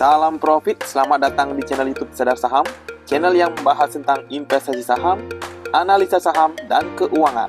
Salam profit, selamat datang di channel YouTube Sadar Saham, channel yang membahas tentang investasi saham, analisa saham, dan keuangan.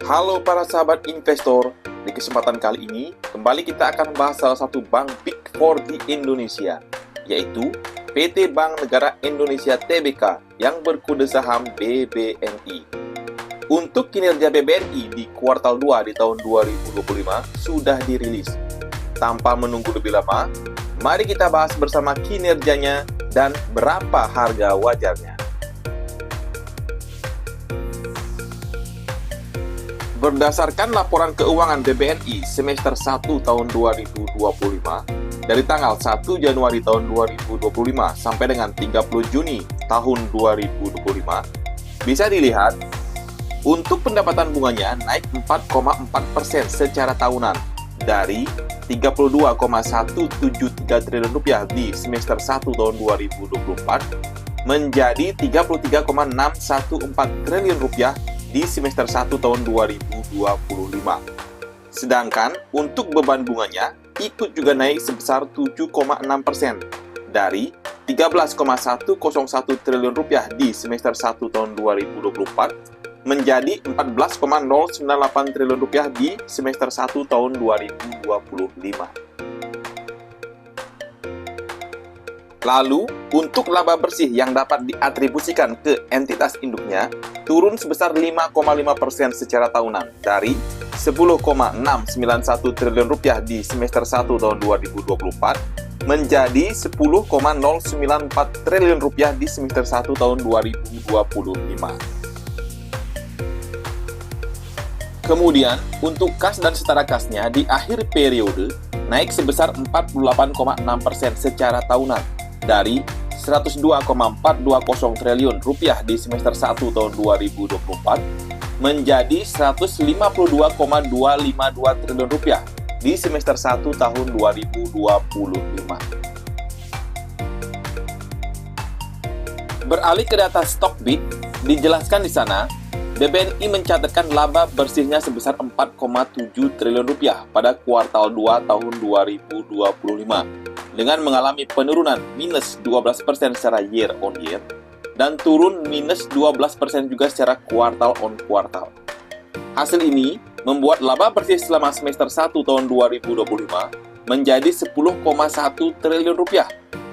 Halo para sahabat investor, di kesempatan kali ini kembali kita akan membahas salah satu bank Big Four di Indonesia, yaitu PT Bank Negara Indonesia Tbk yang berkode saham BBNI. Untuk kinerja BBNI di kuartal 2 di tahun 2025 sudah dirilis. Tanpa menunggu lebih lama, mari kita bahas bersama kinerjanya dan berapa harga wajarnya. Berdasarkan laporan keuangan BBNI semester 1 tahun 2025 dari tanggal 1 Januari tahun 2025 sampai dengan 30 Juni tahun 2025, bisa dilihat untuk pendapatan bunganya naik 4,4% secara tahunan dari 32,173 triliun rupiah di semester 1 tahun 2024 menjadi 33,614 triliun rupiah di semester 1 tahun 2025. Sedangkan untuk beban bunganya ikut juga naik sebesar 7,6% dari 13,101 triliun rupiah di semester 1 tahun 2024 menjadi 14,098 triliun rupiah di semester 1 tahun 2025. Lalu, untuk laba bersih yang dapat diatribusikan ke entitas induknya turun sebesar 5,5% secara tahunan dari 10,691 triliun rupiah di semester 1 tahun 2024 menjadi 10,094 triliun rupiah di semester 1 tahun 2025. Kemudian, untuk kas dan setara kasnya di akhir periode naik sebesar 48,6% secara tahunan dari 102,420 triliun rupiah di semester 1 tahun 2024 menjadi 152,252 triliun rupiah di semester 1 tahun 2025. Beralih ke data Stockbit, dijelaskan di sana, BBNI mencatatkan laba bersihnya sebesar 4,7 triliun rupiah pada kuartal 2 tahun 2025 dengan mengalami penurunan minus 12% secara year on year dan turun minus 12% juga secara kuartal on kuartal. Hasil ini membuat laba bersih selama semester 1 tahun 2025 menjadi 10,1 triliun rupiah,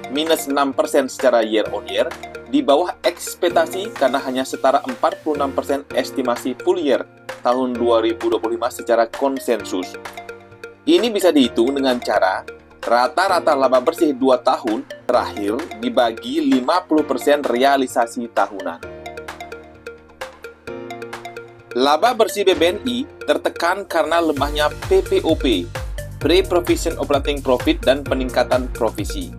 minus 6% secara year on year, di bawah ekspektasi karena hanya setara 46% estimasi full year tahun 2025 secara konsensus. Ini bisa dihitung dengan cara rata-rata laba bersih 2 tahun terakhir dibagi 50% realisasi tahunan. Laba bersih BBNI tertekan karena lemahnya PPOP, Pre-Provision Operating Profit, dan peningkatan provisi.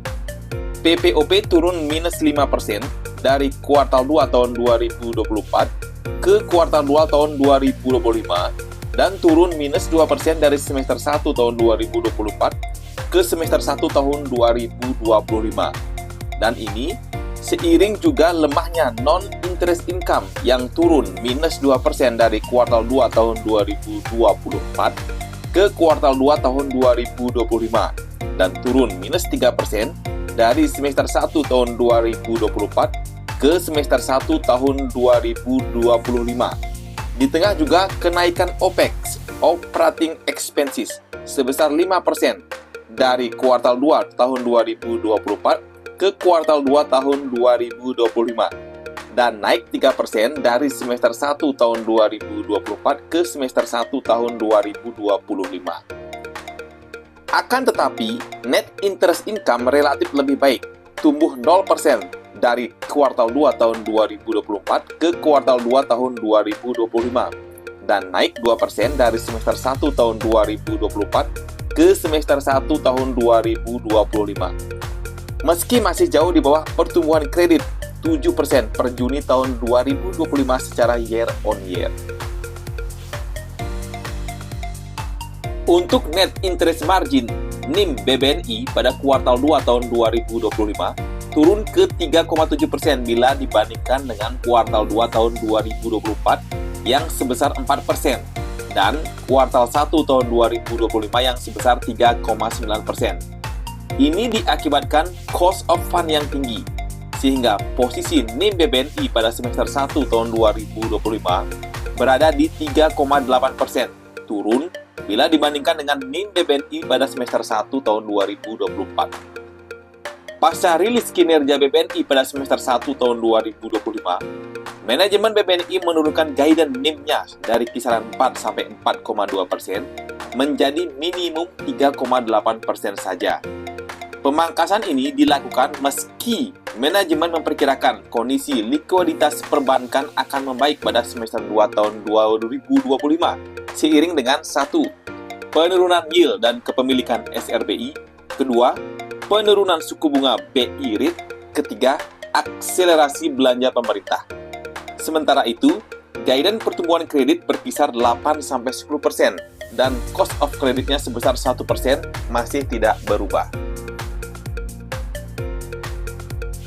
PPOP turun minus 5% dari kuartal 2 tahun 2024 ke kuartal 2 tahun 2025 dan turun minus 2% dari semester 1 tahun 2024 ke semester 1 tahun 2025. Dan ini seiring juga lemahnya non-interest income yang turun minus 2% dari kuartal 2 tahun 2024 ke kuartal 2 tahun 2025 dan turun minus 3% dari semester 1 tahun 2024 ke semester 1 tahun 2025. Di tengah juga kenaikan OPEX, Operating Expenses, sebesar 5% dari kuartal 2 tahun 2024 ke kuartal 2 tahun 2025 dan naik 3% dari semester 1 tahun 2024 ke semester 1 tahun 2025. Akan tetapi, net interest income relatif lebih baik, tumbuh 0% dari kuartal 2 tahun 2024 ke kuartal 2 tahun 2025 dan naik 2% dari semester 1 tahun 2024 ke semester 1 tahun 2025. Meski masih jauh di bawah pertumbuhan kredit 7% per Juni tahun 2025 secara year on year. Untuk net interest margin NIM BBNI pada kuartal 2 tahun 2025 turun ke 3,7% bila dibandingkan dengan kuartal 2 tahun 2024 yang sebesar 4% dan kuartal 1 tahun 2025 yang sebesar 3,9%. Ini diakibatkan cost of fund yang tinggi, sehingga posisi NIM BBNI pada semester 1 tahun 2025 berada di 3,8%, turun bila dibandingkan dengan NIM BBNI pada semester 1 tahun 2024. Pasca rilis kinerja BBNI pada semester 1 tahun 2025, manajemen BBNI menurunkan guidance NIM-nya dari kisaran 4-4,2% menjadi minimum 3,8% saja. Pemangkasan ini dilakukan meski manajemen memperkirakan kondisi likuiditas perbankan akan membaik pada semester 2 tahun 2025 seiring dengan 1. Penurunan yield dan kepemilikan SRBI, kedua, penurunan suku bunga BI rate, ketiga, akselerasi belanja pemerintah. Sementara itu, guidance pertumbuhan kredit berkisar 8-10% dan cost of kreditnya sebesar 1% masih tidak berubah.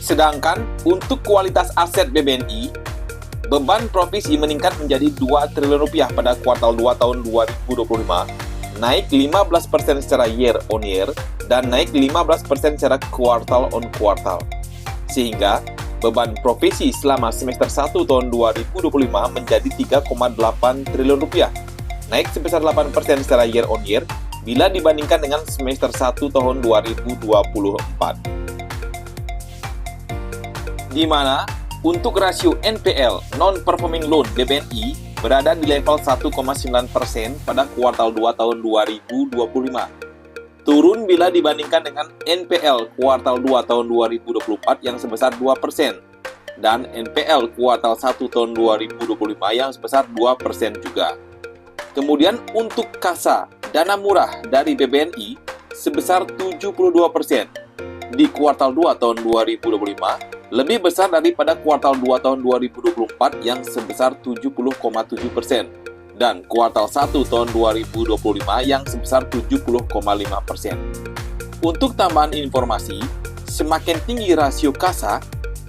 Sedangkan untuk kualitas aset BBNI, beban provisi meningkat menjadi 2 triliun rupiah pada kuartal 2 tahun 2025, naik 15% secara year on year dan naik 15% secara kuartal on kuartal. Sehingga beban provisi selama semester 1 tahun 2025 menjadi 3,8 triliun rupiah, naik sebesar 8% secara year on year bila dibandingkan dengan semester 1 tahun 2024. Di mana untuk rasio NPL non-performing loan BBNI berada di level 1,9% pada kuartal 2 tahun 2025. Turun bila dibandingkan dengan NPL kuartal 2 tahun 2024 yang sebesar 2% dan NPL kuartal 1 tahun 2025 yang sebesar 2% juga. Kemudian untuk kasa dana murah dari BBNI sebesar 72% di kuartal 2 tahun 2025, lebih besar daripada kuartal 2 tahun 2024 yang sebesar 70,7% dan kuartal 1 tahun 2025 yang sebesar 70,5%. Untuk tambahan informasi, semakin tinggi rasio kasa,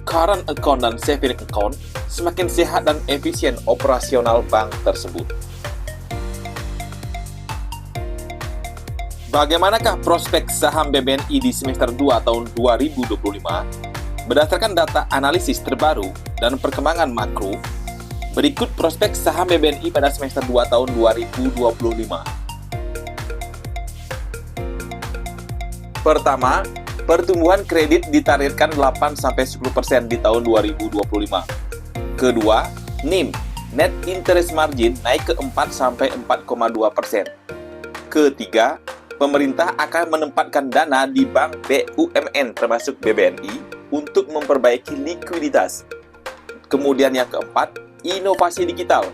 current account dan saving account, semakin sehat dan efisien operasional bank tersebut. Bagaimanakah prospek saham BBNI di semester 2 tahun 2025? Berdasarkan data analisis terbaru dan perkembangan makro, berikut prospek saham BBNI pada semester 2 tahun 2025. Pertama, pertumbuhan kredit ditargetkan 8-10% di tahun 2025. Kedua, NIM, Net Interest Margin, naik ke 4-4,2%. Ketiga, pemerintah akan menempatkan dana di bank BUMN termasuk BBNI untuk memperbaiki likuiditas. Kemudian yang keempat, inovasi digital.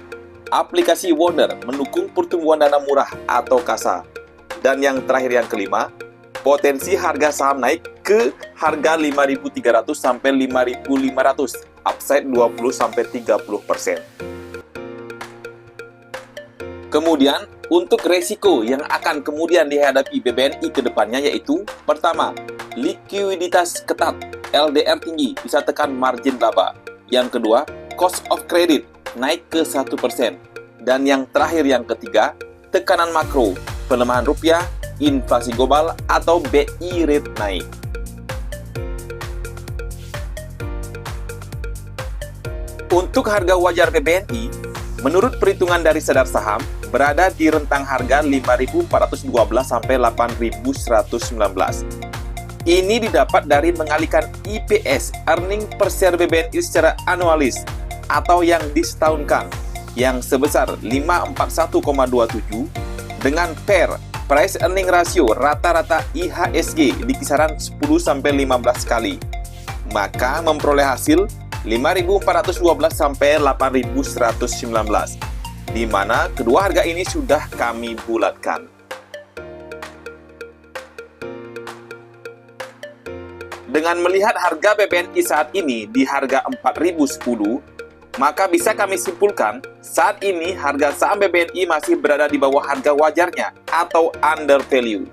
Aplikasi Wonder mendukung pertumbuhan dana murah atau kasa. Dan yang terakhir yang kelima, potensi harga saham naik ke harga 5.300 sampai 5.500, upside 20-30%. Kemudian, untuk resiko yang akan kemudian dihadapi BBNI ke depannya yaitu, pertama, likuiditas ketat, LDR tinggi bisa tekan margin laba. Yang kedua, cost of credit naik ke 1%. Dan yang terakhir yang ketiga, tekanan makro, pelemahan rupiah, inflasi global atau BI rate naik. Untuk harga wajar BBNI, menurut perhitungan dari Sedar Saham, berada di rentang harga 5.412 sampai 8.119. Ini didapat dari mengalihkan EPS, earning per share BBNI secara anualis, atau yang disetahunkan, yang sebesar 541,27, dengan PER, price earning ratio rata-rata IHSG di kisaran 10-15 kali. Maka memperoleh hasil 5.412 sampai 8.119, di mana kedua harga ini sudah kami bulatkan. Dengan melihat harga BBNI saat ini di harga 4.010, maka bisa kami simpulkan saat ini harga saham BBNI masih berada di bawah harga wajarnya atau under value.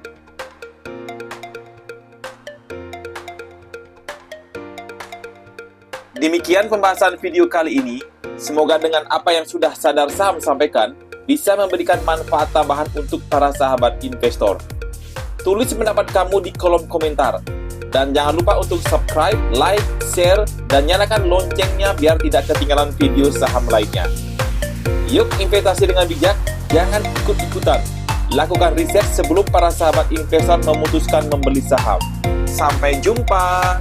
Demikian pembahasan video kali ini. Semoga dengan apa yang sudah Sadar Saham sampaikan, bisa memberikan manfaat tambahan untuk para sahabat investor. Tulis pendapat kamu di kolom komentar. Dan jangan lupa untuk subscribe, like, share, dan nyalakan loncengnya biar tidak ketinggalan video saham lainnya. Yuk investasi dengan bijak, jangan ikut-ikutan. Lakukan riset sebelum para sahabat investor memutuskan membeli saham. Sampai jumpa!